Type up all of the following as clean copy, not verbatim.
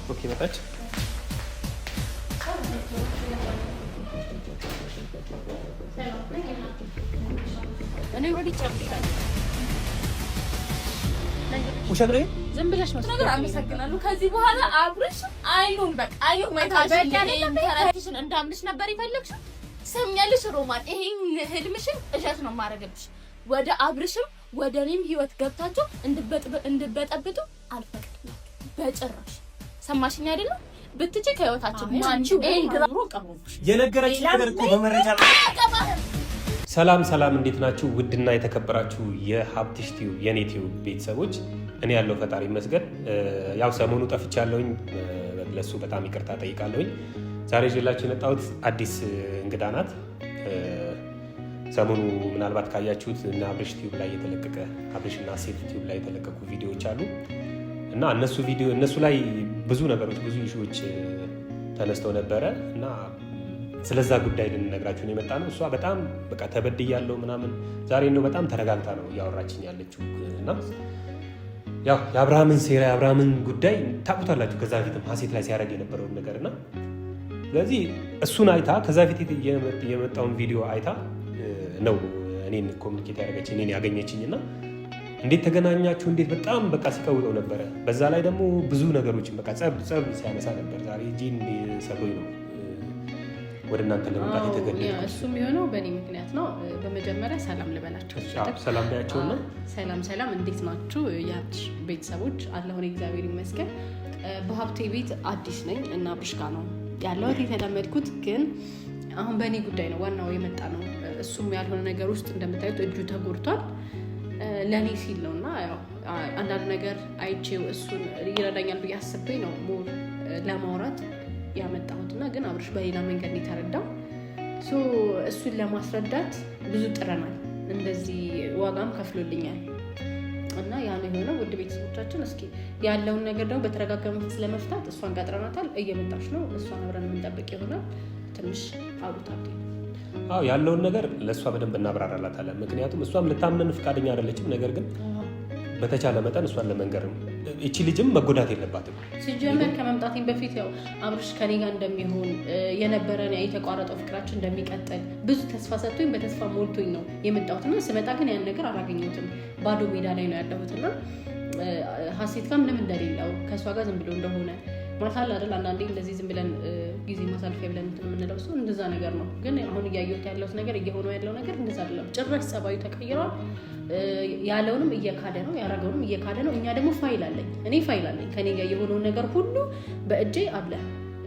ኦኬ መጣች። እኔ ወዲ ጨምሪታል ውሸት ነው ዝም ብለሽ ነው ነገር አመሰግናለሁ። ከዚህ በኋላ አብርሽ አይኑን በቃ አይኑ ማይታሽን እንዳምልሽ ነበር ይፈልግሽ። ሰምኛለሽ ሮማን፣ ይሄን ህልምሽን እሸት ነው ማረገብሽ። ወደ አብርሽም ወደ እኔም ህይወት ገብታችሁ እንድበጠብጡ አልፈቅድም በጭራሽ። ሰማሽኝ አይደለም? ብትጪ ከህይወታችን ማንቺ ይሄን ድራሮ ቀምሩሽ የነገረች ነገር እኮ በመረጃ ሰላም፣ እንዴት ናችሁ? ውድና የተከበራችሁ የሀብትሽ ቲዩብ የኔ ቲዩብ ቤተሰቦች፣ እኔ ያለው ፈጣሪ ይመስገን። ያው ሰሞኑ ጠፍቻለሁኝ፣ ለሱ በጣም ይቅርታ ጠይቃለሁኝ። ዛሬ ይዤላችሁ የመጣሁት አዲስ እንግዳ ናት። ሰሞኑ ምናልባት ካያችሁት እና አብርሽ ቲዩብ ላይ የተለቀቀ አብርሽና ሴት ቲዩብ ላይ የተለቀቁ ቪዲዮዎች አሉ እና እነሱ ላይ ብዙ ነገሮች ብዙ ኢሹዎች ተነስተው ነበረ እና ስለዛ ጉዳይ ልንነግራችሁ ነው የመጣ ነው። እሷ በጣም በቃ ተበድያለሁ ምናምን ዛሬ ነው በጣም ተረጋግታ ነው እያወራችኝ ያለችው እና ያው የአብርሃምን ሴራ የአብርሃምን ጉዳይ ታውቁታላችሁ። ከዛ በፊትም ሀሴት ላይ ሲያደርግ የነበረውን ነገር እና ስለዚህ እሱን አይታ ከዛ በፊት የመጣውን ቪዲዮ አይታ ነው እኔን ኮሚኒኬት ያደረገችኝ እኔን ያገኘችኝ እና እንዴት ተገናኛችሁ እንዴት በጣም በቃ ሲቀውጠው ነበረ። በዛ ላይ ደግሞ ብዙ ነገሮችን በቃ ጸብ ሲያነሳ ነበር። ዛሬ እጄን ሰብሮኝ ነው ወደ እናንተ ለመምጣት የተገደድኩት። እሱም የሆነው በእኔ ምክንያት ነው። በመጀመሪያ ሰላም ልበላቸው። ሰላም ባያቸውና ሰላም እንዴት ናችሁ የሀብትሽ ቤተሰቦች? አለሁን እግዚአብሔር ይመስገን። በሀብቴ ቤት አዲስ ነኝ እና አብርሽ ጋር ነው ያለሁት የተለመድኩት። ግን አሁን በእኔ ጉዳይ ነው ዋናው የመጣ ነው። እሱም ያልሆነ ነገር ውስጥ እንደምታዩት እጁ ተጎድቷል። ለእኔ ሲል ነው እና ያው አንዳንድ ነገር አይቼው እሱን ይረዳኛል ብዬ አስቤ ነው ሞር ለማውራት ያመጣሁትና ግን አብርሽ በሌላ መንገድ ነው የተረዳው። እሱን ለማስረዳት ብዙ ጥረናል፣ እንደዚህ ዋጋም ከፍሎልኛል እና ያን የሆነው ውድ ቤተሰቦቻችን እስኪ ያለውን ነገር ደግሞ በተረጋጋ መንፈስ ለመፍታት እሷን ቀጥረናታል። እየመጣች ነው። እሷን አብረን የምንጠብቅ ይሆናል። ትንሽ አውሩታል። አዎ ያለውን ነገር ለእሷ በደንብ እናብራራላታለን። ምክንያቱም እሷም ልታመን ፈቃደኛ አይደለችም። ነገር ግን በተቻለ መጠን እሷን ለመንገር ነው። እቺ ልጅም መጎዳት የለባትም። ሲጀመር ከመምጣቴም በፊት ያው አብርሽ ከኔ ጋር እንደሚሆን የነበረን የተቋረጠው ፍቅራችን እንደሚቀጥል ብዙ ተስፋ ሰጥቶኝ በተስፋ ሞልቶኝ ነው የመጣሁትና ስመጣ ግን ያን ነገር አላገኘሁትም። ባዶ ሜዳ ላይ ነው ያለሁትና ሀሴት ጋር ምንም እንደሌለው ከእሷ ጋር ዝም ብሎ እንደሆነ ማታል አይደል አንዳንዴ እንደዚህ ዝም ብለን ጊዜ ማሳልፊያ ብለን የምንለው ሰው እንደዛ ነገር ነው። ግን አሁን እያየሁት ያለሁት ነገር እየሆነው ያለው ነገር እንደዛ አይደለም። ጭራሽ ጸባዩ ተቀይሯል። ያለውንም እየካደ ነው፣ ያረገውንም እየካደ ነው። እኛ ደግሞ ፋይል አለኝ ከኔ ጋር የሆነውን ነገር ሁሉ በእጄ አለ።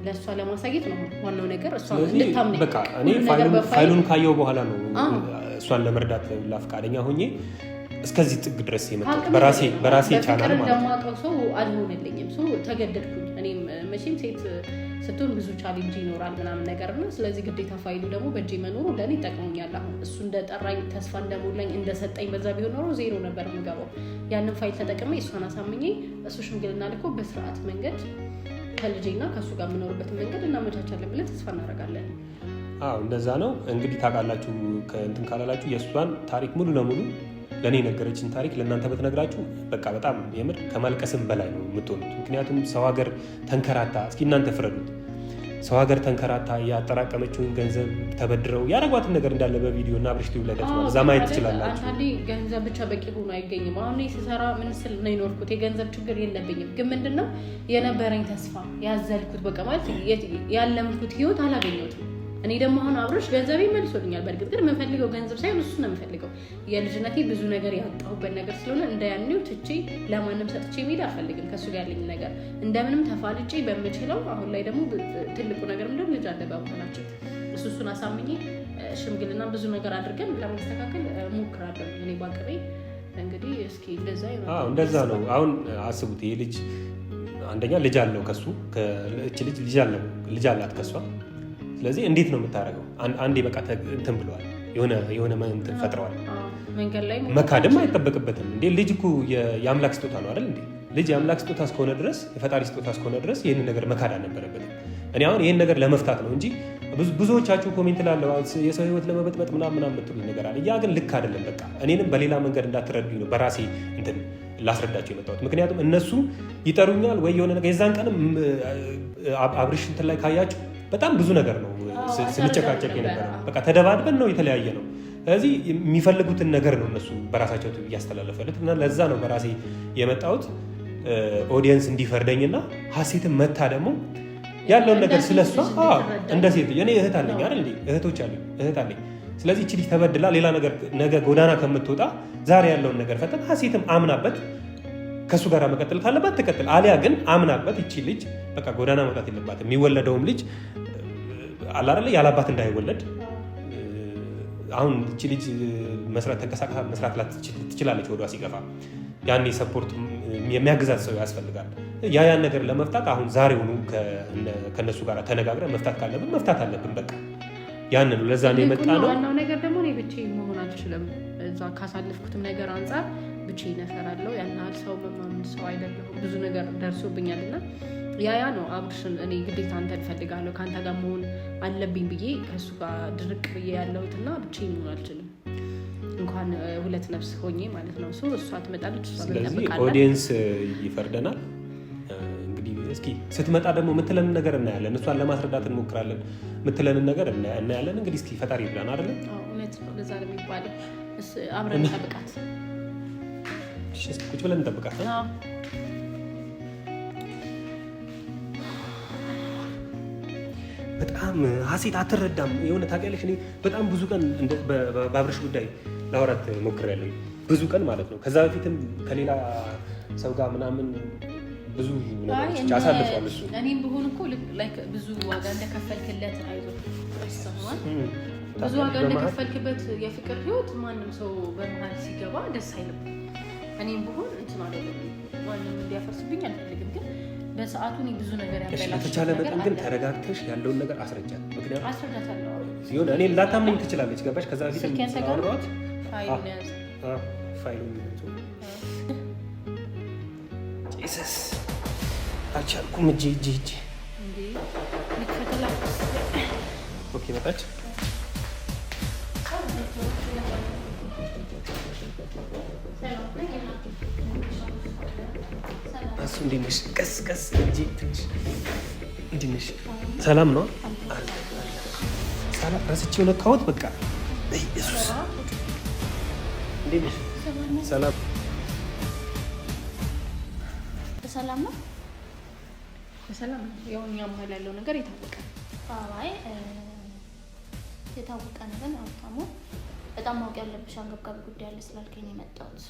ለእሷ ለማሳየት ነው ዋናው ነገር። እሷ እንድታምነኝ በቃ እኔ ፋይሉን ካየው በኋላ ነው እሷን ለመርዳት ፈቃደኛ ሆኜ እስከዚህ ጥግ ድረስ የመጣሁት በራሴ ቻናል ማለት ነው። እንደማውቀው ሰው አልሆነልኝም። ተገደድኩኝ። እኔም መቼም ሴት ስትሆን ብዙ ቻሌንጅ ይኖራል ምናምን ነገር ነው። ስለዚህ ግዴታ ፋይሉ ደግሞ በእጄ መኖሩ ለእኔ ጠቅሞኛል። አሁን እሱ እንደጠራኝ ተስፋ እንደሞላኝ እንደሰጠኝ በዛ ቢሆን ኖሮ ዜሮ ነበር የምገባው። ያንን ፋይል ተጠቅሜ እሷን አሳምኜ እሱ ሽምግልና ልኮ በስርዓት መንገድ ከልጄና ከእሱ ጋር የምኖርበትን መንገድ እናመቻቻለን ብለን ተስፋ እናደርጋለን። አዎ እንደዛ ነው እንግዲህ። ታውቃላችሁ ከእንትን ካላላችሁ የእሷን ታሪክ ሙሉ ለሙሉ ለእኔ የነገረችን ታሪክ ለእናንተ በትነግራችሁ በቃ በጣም የምር ከማልቀስም በላይ ነው የምትሆኑት። ምክንያቱም ሰው ሀገር ተንከራታ፣ እስኪ እናንተ ፍረዱት። ሰው ሀገር ተንከራታ ያጠራቀመችውን ገንዘብ ተበድረው ያደረጓትን ነገር እንዳለ በቪዲዮ እና አብርሽ ቲዩብ ላይ ተጽፏል። እዛ ማየት ትችላላችሁ። አንዳንዴ ገንዘብ ብቻ በቂ ሆኖ አይገኝም። አሁን ስሰራ ምን ስል ነው የኖርኩት? የገንዘብ ችግር የለብኝም። ግን ምንድነው የነበረኝ ተስፋ ያዘልኩት በቃ ማለት ያለምኩት ህይወት አላገኘሁትም። እኔ ደግሞ አሁን አብርሽ ገንዘቤ መልሶልኛል። በእርግጥ ግን የምፈልገው ገንዘብ ሳይሆን እሱ ነው የምፈልገው። የልጅነቴ ብዙ ነገር ያጣሁበት ነገር ስለሆነ እንደያኔው ትቼ ለማንም ሰጥቼ መሄድ አልፈልግም። ከእሱ ጋር ያለኝ ነገር እንደምንም ተፋልጬ በምችለው አሁን ላይ ደግሞ ትልቁ ነገር ምንድነው ልጅ አለ በአሁናችን እሱን አሳምኜ ሽምግልና ብዙ ነገር አድርገን ለማስተካከል ሞክራለሁ። እኔ ባቅቤ እንግዲህ እስኪ እንደዛ ነው። አሁን አስቡት፣ ይሄ ልጅ አንደኛ ልጅ አለው ከሱ ልጅ አላት ከሷ። ስለዚህ እንዴት ነው የምታደርገው? አንዴ በቃ እንትን ብለዋል፣ የሆነ እንትን ፈጥረዋል። መንገድ ላይ መካደም አይጠበቅበትም እንዴ? ልጅ እኮ የአምላክ ስጦታ ነው አይደል እንዴ? ልጅ የአምላክ ስጦታ እስከሆነ ድረስ የፈጣሪ ስጦታ እስከሆነ ድረስ ይህንን ነገር መካድ አልነበረበትም። እኔ አሁን ይህን ነገር ለመፍታት ነው እንጂ ብዙዎቻችሁ ኮሜንት ላለው የሰው ህይወት ለመበጥበጥ ምናምን የምትሉኝ ነገር አለ። ያ ግን ልክ አይደለም። በቃ እኔንም በሌላ መንገድ እንዳትረዱኝ ነው በራሴ እንትን ላስረዳቸው የመጣሁት። ምክንያቱም እነሱ ይጠሩኛል ወይ የሆነ ነገር የዛን ቀንም አብርሽ እንትን ላይ ካያችሁ በጣም ብዙ ነገር ነው ስንጨቃጨቅ የነበረ በቃ ተደባድበን ነው የተለያየ ነው። ስለዚህ የሚፈልጉትን ነገር ነው እነሱ በራሳቸው እያስተላለፈለት እና ለዛ ነው በራሴ የመጣሁት ኦዲየንስ እንዲፈርደኝና ሀሴትን መታ ደግሞ ያለውን ነገር ስለሷ እንደ ሴት እኔ እህት አለኝ አይደል እህቶች አሉኝ እህት አለኝ። ስለዚህ እቺ ልጅ ተበድላ ሌላ ነገር ነገ ጎዳና ከምትወጣ ዛሬ ያለውን ነገር ፈተን ሀሴትም አምናበት ከእሱ ጋር መቀጠል ካለባት ትቀጥል፣ አሊያ ግን አምናበት እቺ ልጅ በቃ ጎዳና መውጣት የለባትም። የሚወለደውም ልጅ አላረለ ያላባት እንዳይወለድ አሁን እቺ ልጅ መስራት ተንቀሳቀሳ መስራት ትችላለች ወዷ ሲገፋ ያኔ ሰፖርት የሚያግዛት ሰው ያስፈልጋል። ያን ነገር ለመፍታት አሁን ዛሬውኑ ከነሱ ጋር ተነጋግረን መፍታት ካለብን መፍታት አለብን። በቃ ያን ነው ለዛ ነው የመጣ ነው። ዋናው ነገር ደግሞ እኔ ብቻዬን መሆን አልችልም። እዛ ካሳለፍኩትም ነገር አንጻር ብቻዬን እፈራለሁ። ያን ያህል ሰው በማምን ሰው አይደለሁም። ብዙ ነገር ደርሶብኛልና ያ ነው አብርሽን እኔ ግዴታ አንተን እፈልጋለሁ ከአንተ ጋር መሆን አለብኝ ብዬ ከእሱ ጋር ድርቅ ብዬ ያለሁትና ብቻዬን መሆን አልችልም። እንኳን ሁለት ነፍስ ሆኜ ማለት ነው። እሷ ትመጣለች፣ እሷ ስለዚህ ኦዲየንስ ይፈርደናል። እንግዲህ እስኪ ስትመጣ ደግሞ የምትለንን ነገር እናያለን። እሷን ለማስረዳት እንሞክራለን። የምትለንን ነገር እናያለን። እንግዲህ እስኪ ፈጣሪ ይብላን አይደለ? እውነት ነው። ለዛ ነው የሚባለው። አብረን እንጠብቃት። ቁጭ ብለን እንጠብቃት። በጣም ሀሴት አትረዳም። የሆነ ታውቂያለሽ፣ እኔ በጣም ብዙ ቀን በአብርሽ ጉዳይ ላወራት ሞክሬያለሁ። ብዙ ቀን ማለት ነው። ከዛ በፊትም ከሌላ ሰው ጋር ምናምን ብዙ ነገሮች አሳልፏል። እሱ እኔም ብሆን እኮ ብዙ ዋጋ እንደከፈልክለት ይሰማል። ብዙ ዋጋ እንደከፈልክበት የፍቅር ህይወት ማንም ሰው በመሀል ሲገባ ደስ አይልም። እኔም ብሆን እንትን አይደለም ማንም እንዲያፈርስብኝ አልፈልግም። ግን በሰዓቱ እኔ ብዙ ነገር ያበላሽ በተቻለ መጠን ግን ተረጋግተሽ ያለውን ነገር አስረጃት። ምክንያቱም አስረዳታለሁ ሲሆን እኔ ላታምነኝ ትችላለች። ገባሽ? ከዛ በፊት ስልኬን ፋይሉን ጂሰስ አልቻልኩም። እጄ ኦኬ መጣች። እሱ እንዴት ነሽ? ቀስ ቀስ እንጂ ትንሽ እንዴት ነሽ? ሰላም ነው? ሰላም ረስቼው ነካሁት። በቃ ኢየሱስ እንዴት ነሽ? ሰላም ሰላም ነው። በሰላም ነው። ያው እኛ መሀል ያለው ነገር የታወቀ አይ የታወቀ ነገር አውጣሙ። በጣም ማወቅ ያለብሽ አንገብጋቢ ጉዳይ አለ ስላልከኝ የመጣሁት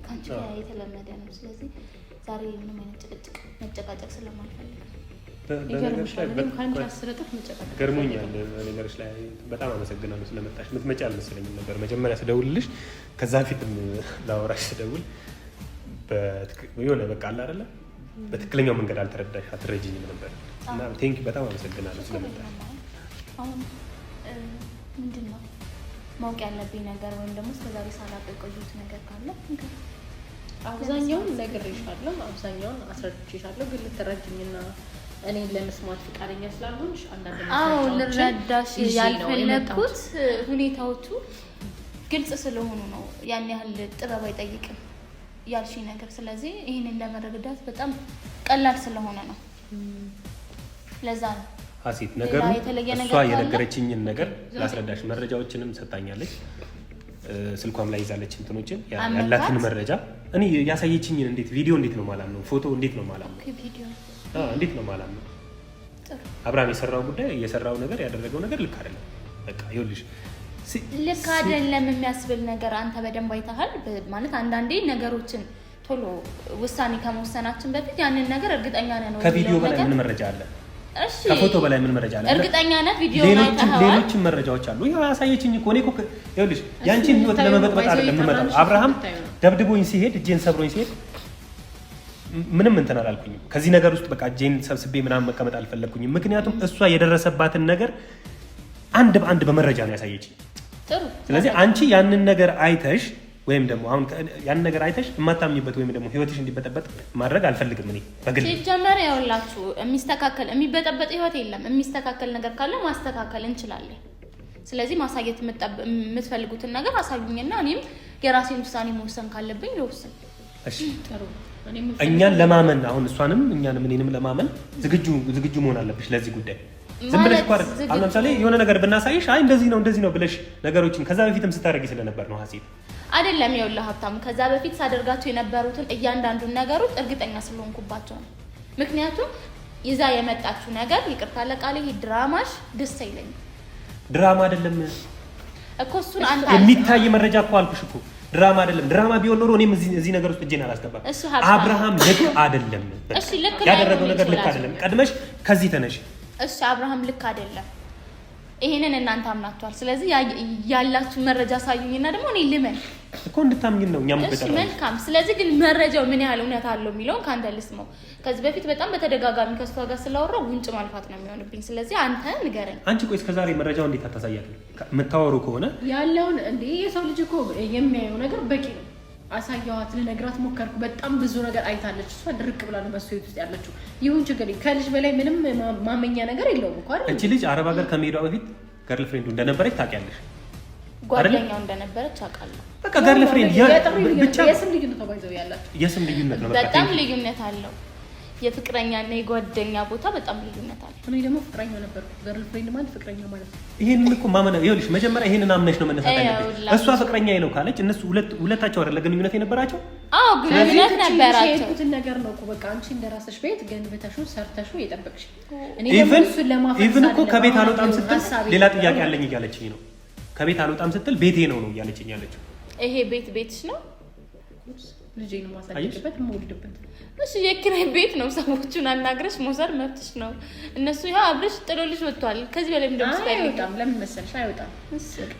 ከአንቺ ጋር የተለመደ ነው። ስለዚህ ዛሬ ምንም አይነት ጭቅጭቅ መጨቃጨቅ ስለማልፈልግ ገርሞኛል። ነገሮች ላይ በጣም አመሰግናለሁ ስለመጣሽ። የምትመጪ አልመሰለኝም ነበር መጀመሪያ ስደውልልሽ። ከዛ ፊትም ላወራሽ ስደውል የሆነ በቃ አለ አይደለ በትክክለኛው መንገድ አትረጂኝም ነበር እና ቴንኪው በጣም አመሰግናለሁ ስለመጣሽ። አሁን ምንድን ነው ማወቅ ያለብኝ ነገር ወይም ደግሞ እስከዛሬ ሳላውቅ የቆየሁት ነገር ካለ አብዛኛውን ነግሬሻለሁ፣ አብዛኛውን አስረድቼሻለሁ። ግን ልትረጅኝና እኔን ለመስማት ፈቃደኛ ስላልሆንሽ አንዳንድ ልረዳሽ ያልፈለኩት ሁኔታዎቹ ግልጽ ስለሆኑ ነው። ያን ያህል ጥበብ አይጠይቅም ያልሽኝ ነገር። ስለዚህ ይህንን ለመረዳት በጣም ቀላል ስለሆነ ነው። ለዛ ነው ሀሴት ነገሩ እሷ የነገረችኝን ነገር ላስረዳሽ። መረጃዎችንም ሰጣኛለች፣ ስልኳም ላይ ይዛለች እንትኖችን ያላትን መረጃ እኔ ያሳየችኝን። እንዴት ቪዲዮ እንዴት ነው ማለት ነው? ፎቶ እንዴት ነው ማለት ነው? እንዴት ነው ማለት ነው? አብርሃም የሰራው ጉዳይ የሰራው ነገር ያደረገው ነገር ልክ አይደለም። በቃ ይኸውልሽ ልክ አይደለም የሚያስብል ነገር አንተ በደንብ አይተሃል። ማለት አንዳንዴ ነገሮችን ቶሎ ውሳኔ ከመወሰናችን በፊት ያንን ነገር እርግጠኛ ነን ነው። ከቪዲዮ በላይ ምን መረጃ አለ? እሺ ከፎቶ በላይ ምን መረጃ አለ? እርግጠኛ ነህ? ቪዲዮ ላይ ታውቃለህ። ሌሎችም መረጃዎች አሉ። ይሄው ያሳየችኝ እኮ እኔ እኮ ይኸውልሽ ያንቺን ህይወት ለመበጥበጥ አይደለም የምመጣው። አብርሃም ደብድቦኝ ሲሄድ እጄን ሰብሮኝ ሲሄድ ምንም እንትን አላልኩኝም። ከዚህ ነገር ውስጥ በቃ እጄን ሰብስቤ ምናምን መቀመጥ አልፈለግኩኝም። ምክንያቱም እሷ የደረሰባትን ነገር አንድ በአንድ በመረጃ ነው ያሳየችኝ። ስለዚህ አንቺ ያንን ነገር አይተሽ ወይም ደግሞ አሁን ያን ነገር አይተሽ የማታምኝበት ወይም ደግሞ ህይወትሽ እንዲበጠበጥ ማድረግ አልፈልግም። እኔ በግል ሲጀመር ያውላችሁ የሚበጠበጥ ህይወት የለም። የሚስተካከል ነገር ካለ ማስተካከል እንችላለን። ስለዚህ ማሳየት የምትፈልጉትን ነገር አሳዩኝና እኔም የራሴን ውሳኔ መወሰን ካለብኝ ልወስን። እሺ እኛን ለማመን አሁን እሷንም እኛንም እኔንም ለማመን ዝግጁ መሆን አለብሽ ለዚህ ጉዳይ። ዝም ብለሽ እኮ አሁን ለምሳሌ የሆነ ነገር ብናሳይሽ አይ እንደዚህ ነው ብለሽ ነገሮችን ከዛ በፊትም ስታደርጊ ስለነበር ነው ሀሴት አይደለም። ይኸውልህ ሀብታሙ ከዛ በፊት ሳደርጋቸው የነበሩትን እያንዳንዱን ነገሮች እርግጠኛ ስለሆንኩባቸው ነው። ምክንያቱም ይዛ የመጣችው ነገር ይቅርታ ለቃሌ ድራማሽ ደስ አይለኝም። ድራማ አይደለም እኮ እሱን አንተ የሚታይ መረጃ እኮ አልኩሽ እኮ ድራማ አይደለም። ድራማ ቢሆን ኖሮ እኔም እዚህ ነገር ውስጥ እጄን አላስገባም። አብርሃም ልክ አይደለም። እሺ ልክ ያደረገው ነገር ልክ አይደለም። ቀድመሽ ከዚህ ተነሽ። እሺ አብርሃም ልክ አይደለም። ይሄንን እናንተ አምናችኋል። ስለዚህ ያላችሁ መረጃ ሳዩኝና ደግሞ እኔ ልመን እኮ እንድታምኝ ነው እኛም እሺ መልካም። ስለዚህ ግን መረጃው ምን ያህል እውነት አለው የሚለውን ካንተ ልስማው። ከዚህ በፊት በጣም በተደጋጋሚ ከሷ ጋር ስላወራው ውንጭ ማልፋት ነው የሚሆንብኝ። ስለዚህ አንተ ንገረኝ። አንቺ ቆይ እስከዛሬ መረጃው እንዴት አታሳያለሽ? የምታወሩ ከሆነ ያለውን እንዴ የሰው ልጅ እኮ የሚያየው ነገር በቂ ነው። አሳያዋት፣ ልነግራት ሞከርኩ። በጣም ብዙ ነገር አይታለች። እሷ ድርቅ ብላ ነው በሱ ውስጥ ያለችው። ይሁን ችግር ከልጅ በላይ ምንም ማመኛ ነገር የለውም እኮ አይደል? እቺ ልጅ አረብ ሀገር ከመሄዷ በፊት ገርል ፍሬንዱ እንደነበረች ታውቂያለሽ? ጓደኛው እንደነበረች አውቃለሁ። በቃ ገርል ፍሬንድ ብቻ የስም ልዩነት ነው ያላችሁ። የስም ልዩነት ነው በጣም ልዩነት አለው። የፍቅረኛ እና የጓደኛ ቦታ በጣም ልዩነት አለ። እኔ ደግሞ ፍቅረኛ ነበርኩ። ገርል ፍሬንድ ማለት ፍቅረኛ ማለት ነው። ይሄንን እኮ ማመን ይኸውልሽ፣ መጀመሪያ ይሄንን አምነሽ ነው መነሳት ያለብሽ። እሷ ፍቅረኛዬ ነው ካለች እነሱ ሁለታቸው አይደለ ግንኙነት የነበራቸው? አዎ ግንኙነት ነበራቸው። የሄድኩትን ነገር ነው እኮ በቃ አንቺ እንደራስሽ ቤት ገንብተሽው ሰርተሽው የጠበቅሽ። እኔ ደግሞ እሱን ለማፈስ ኢቭን እኮ ከቤት አልወጣም ስትል ሌላ ጥያቄ አለኝ እያለችኝ ነው። ከቤት አልወጣም ስትል ቤቴ ነው እያለችኝ ያለችው። ይሄ ቤትሽ ነው? ልጄን ማሳደግበት የምወልድበት። እሺ የኪራይ ቤት ነው። ሰዎቹን አናግረሽ መውሰድ መብትሽ ነው። እነሱ ያው አብረሽ ጥሎልሽ ወጥቷል። ከዚህ በላይ ምንድን ነው? አይወጣም። ለምን መሰለሽ አይወጣም።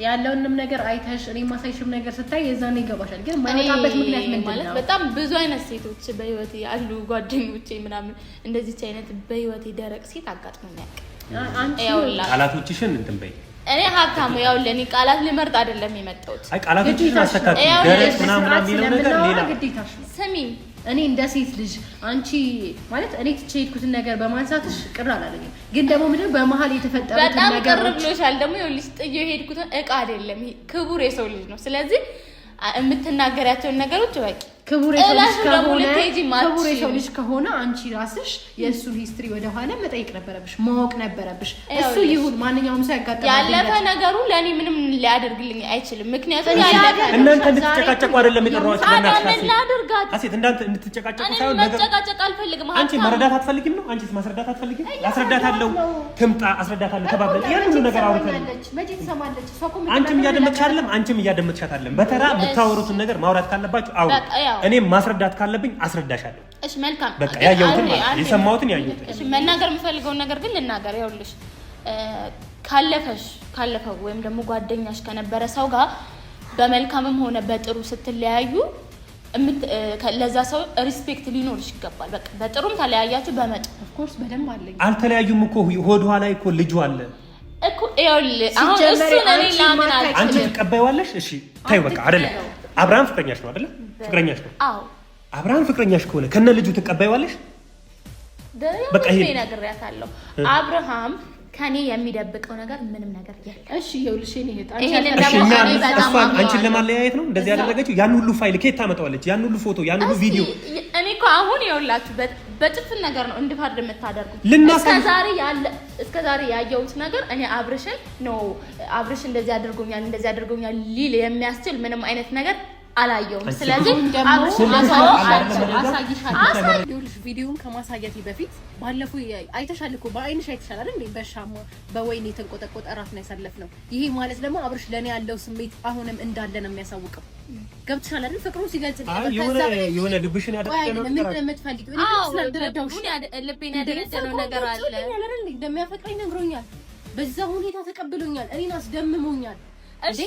ያለውንም ነገር አይተሽ እኔ ማሳይሽም ነገር ስታይ የዛኔ ይገባሻል። ግን ማይወጣበት ምክንያት ምንድን ነው? በጣም ብዙ አይነት ሴቶች በህይወቴ አሉ፣ ጓደኞቼ ምናምን። እንደዚህች አይነት በህይወቴ ደረቅ ሴት አጋጥሞኝ ያውቃል። አንቺ ቃላቶችሽን እንትን በይ። እኔ ሀብታሙ ያው ለኔ ቃላት ልመርጥ አይደለም የመጣሁት። አይ ቃላቶችሽን አስተካክል። ደረቅ ምናምን የሚለው ነገር ሌላ ግዴታሽ ነው። ስሚ እኔ እንደ ሴት ልጅ አንቺ ማለት እኔ ትቼ የሄድኩትን ነገር በማንሳትሽ ቅር አላለኝም። ግን ደግሞ ምንድነው በመሀል የተፈጠሩት ነገር በጣም ቅር ብሎሻል። ደግሞ ይኸውልሽ ጥዬው የሄድኩትን እቃ አይደለም፣ ክቡር የሰው ልጅ ነው። ስለዚህ የምትናገሪያቸውን ነገሮች በቂ ክቡር የሰው ልጅ ከሆነ አንቺ ራስሽ የእሱን ሂስትሪ ወደ ኋላ መጠየቅ ነበረብሽ፣ ማወቅ ነበረብሽ። እሱ ይሁን ማንኛውም ሰው ያጋጠመው ያለፈ ነገሩ ለእኔ ምንም ሊያደርግልኝ አይችልም። ምክንያቱም ያለፈ እናንተ እንድትጨቃጨቁ አይደለም የጠራኋችሁ። አሴት እናንተ እንድትጨቃጨቁ ሳይሆን ነገር መጨቃጨቅ አልፈልግም። አንቺ መረዳት አትፈልጊም ነው? አንቺስ ማስረዳት አትፈልጊም? አስረዳታለሁ፣ ትምጣ፣ አስረዳታለሁ ተባብለን ያን ሁሉ ነገር አውርተን መቼ ትሰማለች? አንቺም እያደመጥሽ አይደለም፣ አንቺም እያደመጥሻት አይደለም። በተራ የምታወሩትን ነገር ማውራት ካለባችሁ አውሩ። እኔም ማስረዳት ካለብኝ አስረዳሻለሁ። እሺ መልካም። በቃ ያየሁትን ማለት የሰማሁትን ያየሁትን። እሺ መናገር የምፈልገውን ነገር ግን ልናገር። ይኸውልሽ ካለፈው ወይም ደግሞ ጓደኛሽ ከነበረ ሰው ጋር በመልካምም ሆነ በጥሩ ስትለያዩ ለዛ ሰው ሪስፔክት ሊኖርሽ ይገባል። በቃ በጥሩም ተለያያችሁ በመጥፎ ኦፍ ኮርስ በደንብ አለኝ። አልተለያዩም እኮ ሆዷ ላይ እኮ ልጁ አለ እኮ። ይኸውልሽ አሁን እሱ ለኔ ላምን አልችልም። አንቺ ትቀበይዋለሽ? እሺ ታዩ በቃ አይደለም። አብርሃም ፍቅረኛሽ ነው አይደለ? ፍቅረኛሽ ነው። አዎ አብርሃም ፍቅረኛሽ ከሆነ ከነ ልጁ ትቀበይዋለሽ? በቃ ይሄ ነግሬያታለሁ። አብርሃም ከኔ የሚደብቀው ነገር ምንም ነገር የለም። እሺ ይኸውልሽ እኔ አንቺን ለማለያየት ነው እንደዚህ ያደረገችው። ያን ሁሉ ፋይል ከየት ታመጣዋለች? ያን ሁሉ ፎቶ፣ ያን ሁሉ ቪዲዮ። እኔ እኮ አሁን ይኸውላችሁ በጭፍን ነገር ነው እንድፋርድ የምታደርጉት። እስከዛሬ ያየሁት ነገር እኔ አብርሽን ነው አብርሽ እንደዚህ አድርጎኛል ሊል የሚያስችል ምንም አይነት ነገር አላየውም። ስለዚህ ይኸውልሽ ቪዲዮውን ከማሳየቴ በፊት ባለፈው አይተሻል እኮ በአይንሽ አይተሻል አይደል? በሻማ በወይኔ የተንቆጠቆጠ እራት ነው ያሳለፍነው። ይሄ ማለት ደግሞ አብርሽ ለኔ ያለው ስሜት አሁንም እንዳለ ነው የሚያሳውቀው። ገብቶሻል አይደል? ፍቅሩ ሲገልጽ የሆነ ልብሽን ያደረገው ምን እንደምትፈልጊው እኔ ስለደረዳውሽ ልቤን ያደረገው ነገር አለ። እንደሚያፈቅረኝ ነግሮኛል። በዛ ሁኔታ ተቀብሎኛል። እኔን አስደምሞኛል። እሺ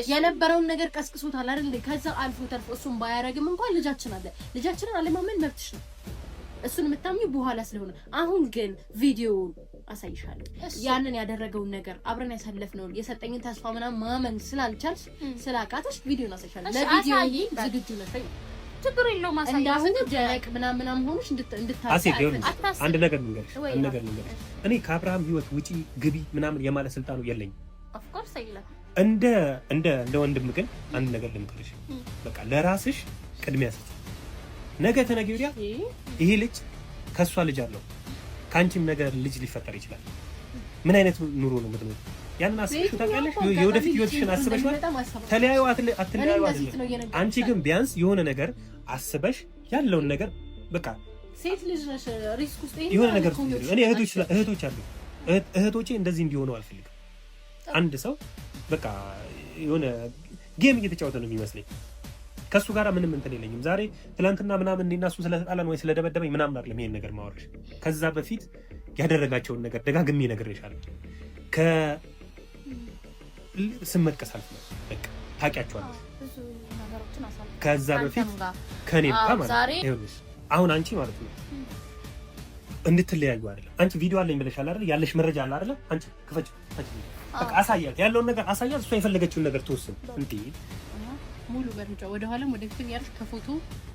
የነበረውን ነገር ቀስቅሶታል አይደል? ከዛ አልፎ ተርፎ እሱን ባያረግም እንኳን ልጃችን አለ። ልጃችንን አለማመን መብትሽ ነው። እሱን የምታምኚው በኋላ ስለሆነ፣ አሁን ግን ቪዲዮውን አሳይሻለሁ። ያንን ያደረገውን ነገር አብረን ያሳለፍነውን የሰጠኝን ተስፋ ምናምን ማመን ስላልቻልሽ ስላቃተሽ ቪዲዮውን አሳይሻለሁ። ለቪዲዮ ዝግጁ ነሽ? ችግር የለውም። ማሳየት እንዳሁን ደረቅ ምናምን ሆነሽ እንድታሳይ አንድ ነገር ልንገርሽ። እኔ ከአብርሃም ህይወት ውጪ ግቢ ምናምን የማለት ስልጣኑ የለኝም። ኦፍ ኮርስ አይደለም። እንደ ወንድም ግን አንድ ነገር ልምከርሽ። በቃ ለራስሽ ቅድሚያ ስጪ። ነገ ተነገ ወዲያ ይሄ ልጅ ከሷ ልጅ አለው ከአንቺም ነገር ልጅ ሊፈጠር ይችላል። ምን አይነት ኑሮ ነው የምትኖር? ያንን አስበሽ ታውቂያለሽ? የወደፊት ህይወትሽን አስበሽ ተለያዩ አትለያዩ አይደለም። አንቺ ግን ቢያንስ የሆነ ነገር አስበሽ ያለውን ነገር በቃ ሴት ልጅ ነሽ ሪስክ ውስጥ የሆነ ነገር እኔ እህቶች አሉ እህቶቼ እንደዚህ እንዲሆኑ አልፈልግም። አንድ ሰው በቃ የሆነ ጌም እየተጫወተ ነው የሚመስለኝ። ከሱ ጋር ምንም እንትን የለኝም። ዛሬ ትላንትና ምናምን እኔና እሱ ስለተጣላን ወይ ስለደበደበኝ ምናምን አይደለም ይሄን ነገር ማወራሽ። ከዛ በፊት ያደረጋቸውን ነገር ደጋግሜ ነግሬሻለሁ። ስም መጥቀስ አልፈለግም። በቃ ታውቂያቸዋለሽ። ከዛ በፊት ከኔ ጋር ማለት ነው አሁን አንቺ ማለት ነው እንድትለያዩ አይደለም። አንቺ ቪዲዮ አለኝ ብለሻል አይደል? ያለሽ መረጃ አለ አይደል? አንቺ ክፈች በቃ አሳያት፣ ያለውን ነገር አሳያት። እሷ የፈለገችውን ነገር ትወስን። እንዴ ሙሉ መረጃ ወደ ኋላም ወደ ፊትም ያለሽ ከፎቶ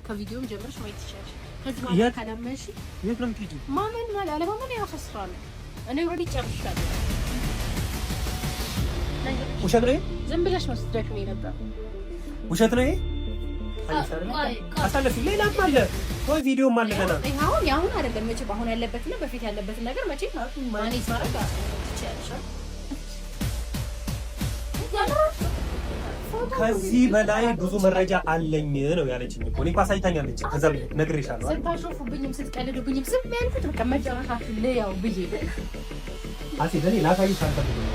ከቪዲዮም ጀምረሽ ማየት ትችያለሽ። ከዚህ ማለት ካላመንሽ የለም ትይጂ ማመን ማለት አለማመን ያፈስራል። እኔ ኦልሬዲ ጨርሻለሁ። ውሸት ነው። ዝም ብለሽ ነው ስትደክሚ ነበር። ውሸት ነው። አሳለፊ ሌላም አለ ወይ ቪዲዮም አለ ገና። አሁን አይደለም መቼ አሁን ያለበትና በፊት ያለበትን ነገር መቼ ማኔጅ ማድረግ ትችያለሽ። ከዚህ በላይ ብዙ መረጃ አለኝ ነው ያለችኝ እኮ። እኔ እኮ አሳይታኛለች። ከዛ ነግሬሻለሁ። ስታሾፉብኝም ስትቀልዱብኝም ዝም ያልኩት በቃ መጨረሻችሁ ለያው ብዬ አሴ ለኔ ላሳይሽ አልፈልግም።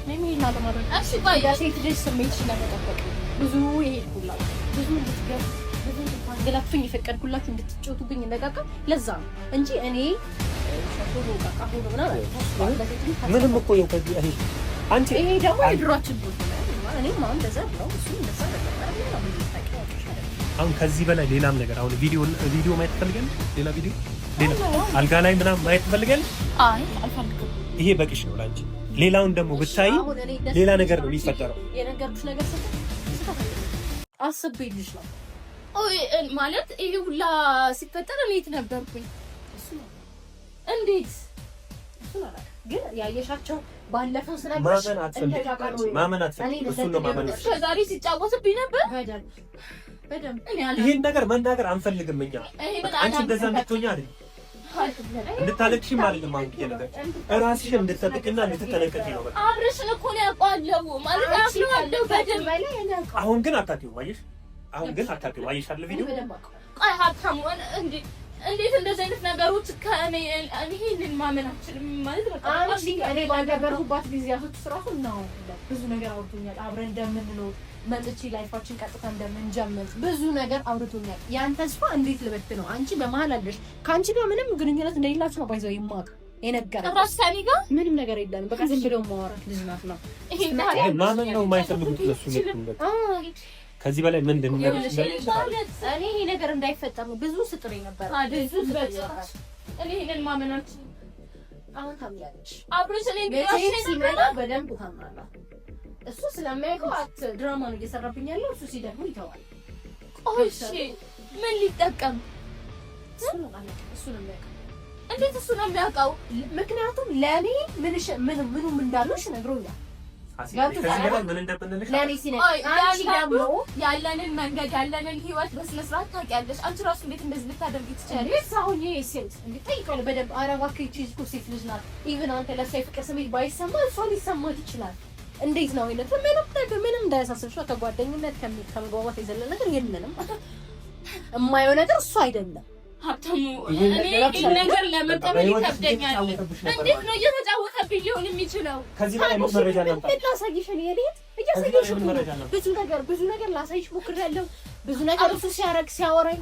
እኔ ለማድረግ እሺ ባያ ሴት ልጅ ስሜትሽን ለመጠበቅ ብዙ ይሄድኩላችሁ ብዙ እንድትገብ ብዙ እንድታንገላቱኝ የፈቀድኩላችሁ እንድትጮቱብኝ እንደቃቃ ለዛ ነው እንጂ እኔ ሸቶሎ ቃቃ ሆኖ ምንም እኮ ነው ከዚህ አይ አንቺ ይሄ ደግሞ የድሯችን ነው። እኔም አሁን እንደዛ ነው እሱ እንደዛ ነበር። አሁን ከዚህ በላይ ሌላም ነገር አሁን ቪዲዮ ማየት ትፈልጋለሽ? ሌላ ቪዲዮ ሌላ አልጋ ላይ ምናምን ማየት ትፈልጋለሽ? አይ አልፈልግም። ይሄ በቂሽ ነው ላንቺ። ሌላውን ደግሞ ብታይ ሌላ ነገር ነው የሚፈጠረው። የነገርኩሽ ነገር አስቤልሽ ነው ማለት ይሄ ሁላ ሲፈጠር እኔ የት ነበርኩኝ? እንዴት ግን ያየሻቸው ባለፈው ስለነበርሽ ማመን አትፈልጊም። እሱን ነው ማመን። ከዛሬ ሲጫወትብኝ ነበር በደምብ። ይሄን ነገር መናገር አንፈልግም እኛ። አንቺ እንደዛ እንድትሆኛ አይደል እንድታለቅሽም አይደለም። አሁን ነገር እራስሽን እንድትጠብቂና እንድትጠነቀቂ ነው። በቃ አብረሽን እኮ ነው ያውቃለሁ ማለት አፍለዋለሁ በደምብ። አሁን ግን አታውቂውም። አየሽ፣ አሁን ግን አታውቂውም። አየሽ አይደል ቪዲዮ ቆይ ሀብታሙ እንዴት እንደዚህ አይነት ነገሮች ከእኔ ይሄንን ማመን አልችልም ማለት በቃ እኔ ባልነበርኩባት ጊዜያቶች ስራቱ ነው ብዙ ነገር አውርቶኛል። አብረን እንደምንኖር መጥቼ ላይፋችን ቀጥታ እንደምንጀምር ብዙ ነገር አውርቶኛል። ያን ተስፋ እንዴት ልበት ነው? አንቺ በመሀል አለሽ። ከአንቺ ጋር ምንም ግንኙነት እንደሌላችሁ ነው ባይዘው ይማቅ የነገረኝ ራስታኒ ጋር ምንም ነገር የለም። በቃ ዝም ብለው ማወራት ልጅ ናት ነው ማመን ነው የማይፈልጉት ለሱ ነው። ከዚህ በላይ ምንድን ነው? እኔ ይሄ ነገር እንዳይፈጠር ነው ብዙ ስጥሬ ነበር። ብዙ በዛች እኔ ይሄንን ማመናችን አሁን ታምኛለሽ። አብረሽ እኔ ሲመጣ በደንብ ታምናለሽ። እሱ ስለማይቀው ድራማ ነው እየሰራብኝ ያለው። እሱ ሲደግሞ ይተዋል። እሺ ምን ሊጠቀም? እሱ ነው የሚያውቀው። እንዴት እሱ ነው የሚያውቀው? ምክንያቱም ለኔ ምኑም እንዳለሽ ነግሮኛል። ያለንን መንገድ ያለንን ህይወት በስነ ስርዓት ታውቂያለሽ። አንቺ ራሱ እንዴት እንደዚህ ልታደርጊ ትችያለሽ? አሁን ይሄ ሴት እንድትጠይቀው በደንብ አረባክ ይቺ ሴት ልጅ ናት። ኢቭን አንተ ለሷ የፍቅር ስሜት ባይሰማ እሷ ሊሰማት ይችላል። እንዴት ነው አይነት ምንም እንዳያሳስብሽ። ከጓደኝነት ከመግባባት የዘለለ ነገር የለንም። የማየው ነገር እሱ አይደለም። ሀብታሙ እኔ ነገር ለመቀበል ይከብደኛል። እንዴት ነው እየተጫወተብኝ ሊሆን የሚችለው? ከዚህ በላይ ምን መረጃ ላምጣ? ላሳይሽ ነው የሌት ብዙ ነገር ላሳይሽ ሞክሬያለሁ። ብዙ ነገር እሱ ሲያረግ ሲያወራኝ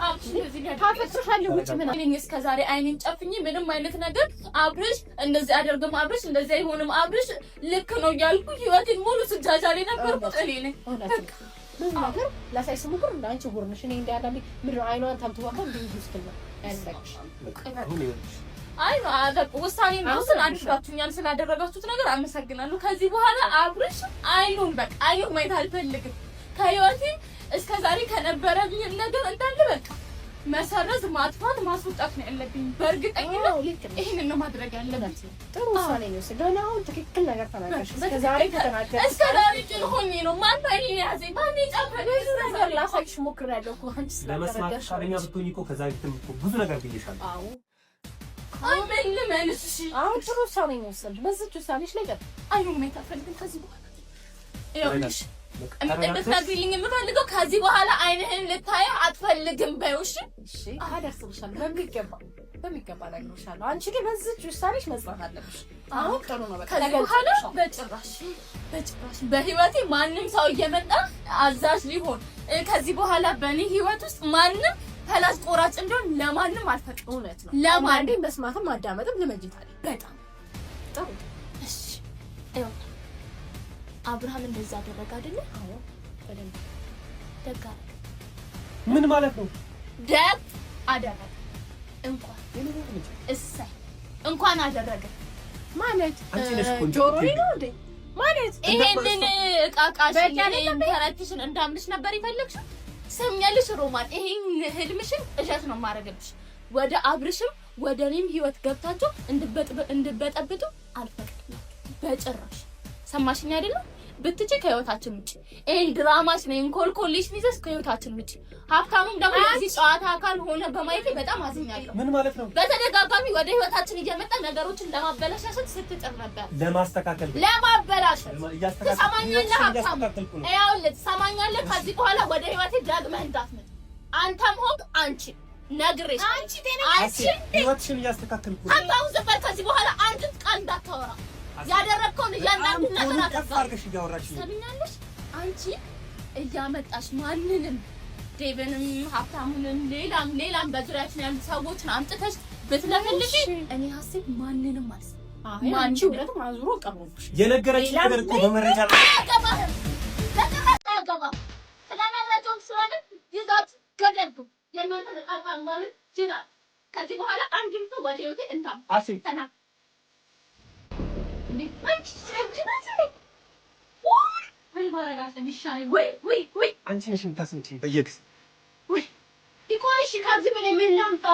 ታፈጥሻለሁ። ውጭ ምን አለኝ? እስከ ዛሬ አይኔን ጨፍኜ ምንም አይነት ነገር አብርሽ እንደዚህ አደርግም፣ አብርሽ እንደዚህ አይሆንም፣ አብርሽ ልክ ነው እያልኩ ህይወቴን ሙሉ ስጃጃሌ ነበርኩት እኔ ነኝ። ብዙ ነገር ላሳይሽ ሞክር። እንዳንቺ ጉርነሽ እኔ እንዳያዳም ምድር አይኗን ታምተዋል እንዴ ይስከለ ያንበክሽ አይ ነው አደረኩ። ውሳኔን ወስን አድርጋችሁኛል። ስላደረጋችሁት ነገር አመሰግናለሁ። ከዚህ በኋላ አብርሽ አይኑን በቃ አይኑን ማየት አልፈልግም። ከህይወቴ እስከ ዛሬ ከነበረብኝ ነገር እንዳለ በቃ መሰረዝ፣ ማጥፋት፣ ማስወጣት ነው ያለብኝ። በእርግጠኝነት ይሄንን ነው ማድረግ ያለብኝ። ጥሩ ውሳኔ ነው። ስለሆነ አሁን ትክክል ነገር ተናገርሽ። እስከዛሬ ጭን ሆኜ ነው ማን ነው ይሄን ያዘኝ? ማን ይጫፈረኝ? ነገር ላሳይሽ ሞክሬያለሁ እኮ አንቺ ለመስማት ፈቃደኛ ብትሆኚ እኮ ከዛ በፊትም እኮ ብዙ ነገር ብዬሻለሁ። አዎ አይ ምን ልመልስ? እሺ አሁን ጥሩ ውሳኔ ነው ወሰንሽ። በዚህ ውሳኔሽ ላይ ቀጥ አይሁን ማይታ ፈልግን ከዚህ በኋላ ይኸውልሽ እንድትነግሪልኝ የምፈልገው ከዚህ በኋላ አይንህን ልታየው አትፈልግም በይው። እሺ እሺ አደርስልሻለሁ። በሚገባ እነግርሻለሁ። አንቺ ግን በዚህ ውሳኔሽ መጽናት አለብሽ። አሁን ጥሩ ነው። በቃ ከዚህ በኋላ በጭራሽ በህይወቴ ማንም ሰው እየመጣ አዛዥ ሊሆን ከዚህ በኋላ በእኔ ህይወት ውስጥ ማንም ፈላጭ ቆራጭ እንደሆን ለማንም አልፈቅድም። እውነት ነው። ለማንም መስማትም ማዳመጥም ልመጅታል። በጣም ጥሩ። እሺ ይኸውልህ አብርሃም እንደዛ አደረገ አይደለ? አዎ በደንብ ደግ አደረገ። ምን ማለት ነው? ደግ አደረገ። እንኳን አደረገ ማለት ጆሮዬ ነው እንዴ? ማለት ይሄንን እቃቃሽን ኢንተራክሽን እንዳምልሽ ነበር ይፈልግሽ። ሰምኛለሽ ሮማን፣ ይሄን ህልምሽን እሸት ነው ማረገብሽ። ወደ አብርሽም ወደ እኔም ህይወት ገብታችሁ እንድበጠብጡ አልፈቅድም በጭራሽ። ሰማሽኝ አይደለም? ብትጪ ከህይወታችን ውጪ ይሄን ድራማሽ ነው እንኮልኮልሽን ይዘሽ ከህይወታችን ውጪ። ሀብታሙም ደግሞ እዚህ ጨዋታ አካል ሆነ በማየቴ በጣም አዝኛለሁ። ምን ማለት ነው? በተደጋጋሚ ወደ ህይወታችን እየመጣ ነገሮችን ለማበላሸት ስትጥር ነበር። ለማስተካከል ለማበላሸት ትሰማኛለህ? ሀብታሙ ይኸውልህ ትሰማኛለህ? ከዚህ በኋላ ወደ ህይወቴ ደግመህ እንዳትመጣ አንተም ሆንክ አንቺ ነግሬሽ። አንቺ ህይወትሽን እያስተካከልኩ ነው። ሀብታሙ ዝም በል። ከዚህ በኋላ አንድ ቃል እንዳታወራ። ያደረግከውን እያንዳንዱን ነገር አድርገሽ እያወራሽ ነው። ሰሚኛለሽ? አንቺ እያመጣሽ ማንንም ዴቭንም ሀብታሙንም ሌላም በዙሪያችን ያሉ ሰዎችን አምጥተሽ ብትለፈልፊ እኔ ሀሴት ማንንም ማለት አንቺ ሁለቱም አዙሮ ቀርቦሽ የነገረችኝ ነገር እኮ በመረጃ ነው። አገባህም ለተረጋጋ ስለመረጃውን ስለሆነ ይዛት ገደልኩ የማንንም አልፋን ማለት ይችላል። ከዚህ በኋላ አንድም ሰው ወደ ህይወቴ እንታም ተና አንቺ ነሽ የምታስመጪኝ በየጊዜው። ይቆይሽ ከዚህ በላይ ምን ላምጣ?